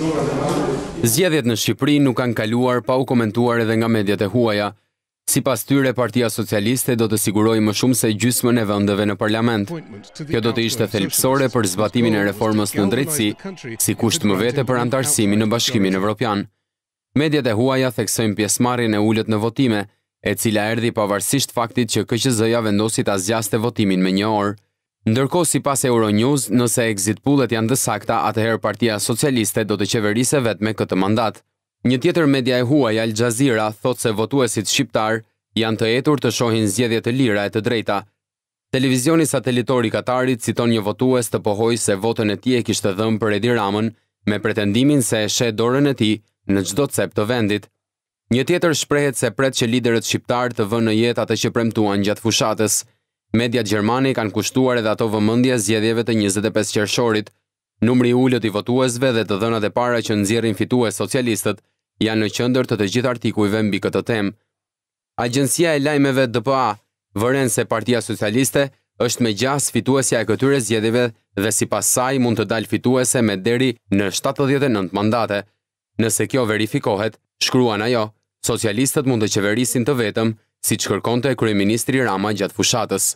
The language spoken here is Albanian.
Zgjedhjet në Shqipëri nuk kanë kaluar pa u komentuar edhe nga mediat e huaja. Sipas tyre, Partia Socialiste do të sigurojë më shumë se gjysmën e vendeve në parlament. Kjo do të ishte thelbësore për zbatimin e reformës në drejtësi, si kusht më vete për anëtarësimin në Bashkimin Evropian. Mediat e huaja theksojnë pjesëmarrjen e ulët në votime, e cila erdhi pavarësisht faktit që KQZ-ja vendosi ta zgjaste votimin me 1 orë. Ndërkohë, sipas Euronews, nëse exit pollet janë të sakta, atëherë Partia Socialiste do të qeverisë vetëm këtë mandat. Një tjetër media e huaj, Al Jazeera, thot se votuesit shqiptar janë të etur të shohin zgjedhje të lira e të drejta. Televizioni satelitor i Katarit citon një votues të pohoj se votën e tij e kishte dhënë për Edi Ramën, me pretendimin se e sheh dorën e tij në çdo cep të vendit. Një tjetër shprehet se pret që liderët shqiptar të vënë në jetë atë që premtuan gjatë fushatës. Mediat gjermane kanë kushtuar edhe ato vëmendje zgjedhjeve të 25 qershorit. Numri i ulët i votuesve dhe të dhënat e para që nxjerrin fitues socialistët janë në qendër të gjithë artikujve mbi këtë temë. Agjencia e lajmeve DPA vëren se Partia Socialiste është me gjas fituesja e këtyre zgjedhjeve dhe sipas saj mund të dalë fituese me deri në 79 mandate. Nëse kjo verifikohet, shkruan ajo, socialistët mund të qeverisin të vetëm, siç kërkonte kryeministri Rama gjatë fushatës.